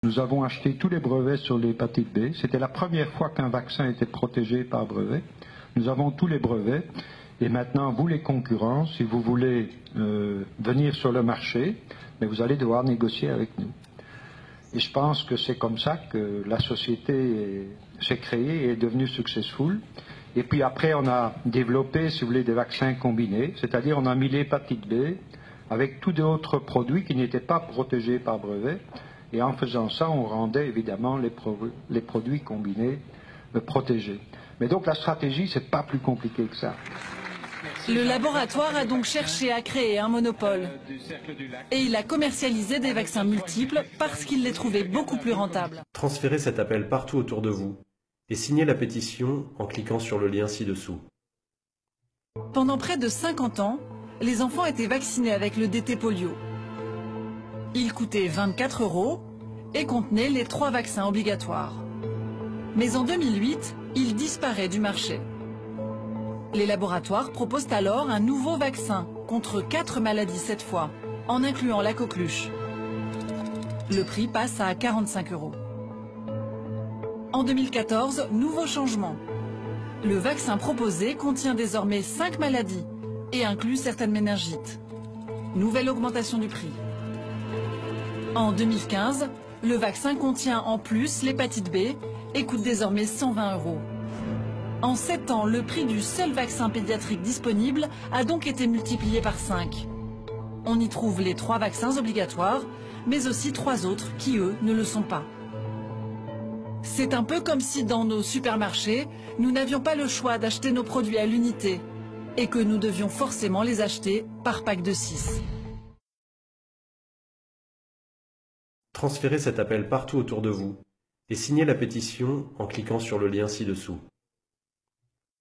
Nous avons acheté tous les brevets sur l'hépatite B. C'était la première fois qu'un vaccin était protégé par brevet. Nous avons tous les brevets. Et maintenant, vous les concurrents, si vous voulez venir sur le marché, mais vous allez devoir négocier avec nous. Et je pense que c'est comme ça que la société s'est créée et est devenue successful. Et puis après, on a développé, si vous voulez, des vaccins combinés, c'est-à-dire on a mis l'hépatite B avec tous d'autres produits qui n'étaient pas protégés par brevet. Et en faisant ça, on rendait évidemment les produits combinés protégés. Mais donc la stratégie, c'est pas plus compliqué que ça. Le laboratoire a donc cherché à créer un monopole. Et il a commercialisé des vaccins multiples parce qu'il les trouvait beaucoup plus rentables. Transférez cet appel partout autour de vous et signez la pétition en cliquant sur le lien ci-dessous. Pendant près de 50 ans, les enfants étaient vaccinés avec le DT polio. Il coûtait 24 € et contenait les 3 vaccins obligatoires. Mais en 2008, il disparaît du marché. Les laboratoires proposent alors un nouveau vaccin contre 4 maladies cette fois, en incluant la coqueluche. Le prix passe à 45 €. En 2014, nouveau changement. Le vaccin proposé contient désormais 5 maladies et inclut certaines méningites. Nouvelle augmentation du prix. En 2015, le vaccin contient en plus l'hépatite B et coûte désormais 120 €. En 7 ans, le prix du seul vaccin pédiatrique disponible a donc été multiplié par 5. On y trouve les 3 vaccins obligatoires, mais aussi 3 autres qui, eux, ne le sont pas. C'est un peu comme si dans nos supermarchés, nous n'avions pas le choix d'acheter nos produits à l'unité et que nous devions forcément les acheter par pack de 6. Transférez cet appel partout autour de vous et signez la pétition en cliquant sur le lien ci-dessous.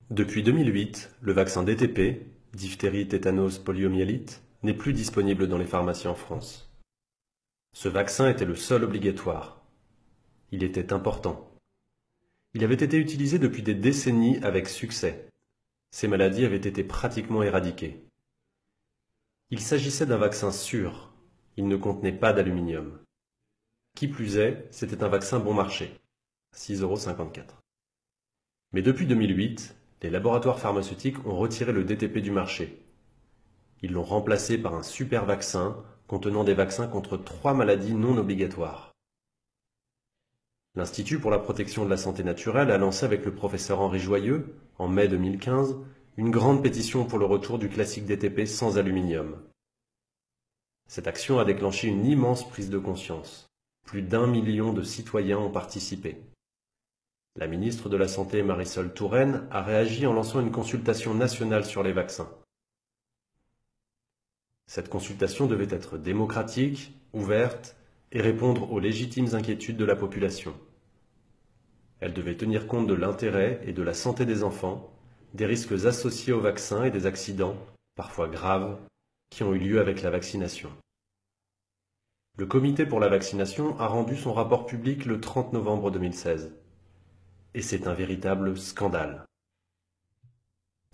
Depuis 2008, le vaccin DTP, diphtérie, tétanos, poliomyélite, n'est plus disponible dans les pharmacies en France. Ce vaccin était le seul obligatoire. Il était important. Il avait été utilisé depuis des décennies avec succès. Ces maladies avaient été pratiquement éradiquées. Il s'agissait d'un vaccin sûr. Il ne contenait pas d'aluminium. Qui plus est, c'était un vaccin bon marché, 6,54 €. Mais depuis 2008, les laboratoires pharmaceutiques ont retiré le DTP du marché. Ils l'ont remplacé par un super vaccin contenant des vaccins contre 3 maladies non obligatoires. L'Institut pour la protection de la santé naturelle a lancé avec le professeur Henri Joyeux, en mai 2015, une grande pétition pour le retour du classique DTP sans aluminium. Cette action a déclenché une immense prise de conscience. Plus d'1 million de citoyens ont participé. La ministre de la Santé, Marisol Touraine, a réagi en lançant une consultation nationale sur les vaccins. Cette consultation devait être démocratique, ouverte et répondre aux légitimes inquiétudes de la population. Elle devait tenir compte de l'intérêt et de la santé des enfants, des risques associés au vaccin et des accidents, parfois graves, qui ont eu lieu avec la vaccination. Le Comité pour la vaccination a rendu son rapport public le 30 novembre 2016. Et c'est un véritable scandale.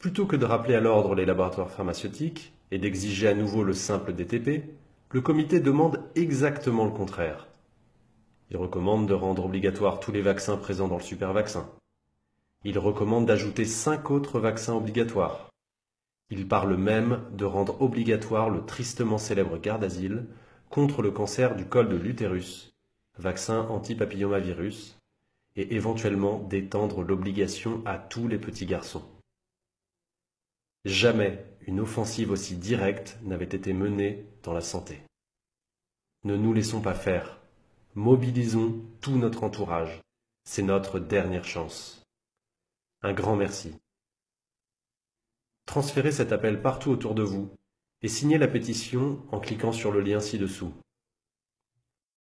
Plutôt que de rappeler à l'ordre les laboratoires pharmaceutiques et d'exiger à nouveau le simple DTP, le comité demande exactement le contraire. Il recommande de rendre obligatoire tous les vaccins présents dans le supervaccin. Il recommande d'ajouter 5 autres vaccins obligatoires. Il parle même de rendre obligatoire le tristement célèbre Gardasil contre le cancer du col de l'utérus, vaccin anti-papillomavirus, et éventuellement d'étendre l'obligation à tous les petits garçons. Jamais une offensive aussi directe n'avait été menée dans la santé. Ne nous laissons pas faire. Mobilisons tout notre entourage. C'est notre dernière chance. Un grand merci. Transférez cet appel partout autour de vous et signez la pétition en cliquant sur le lien ci-dessous.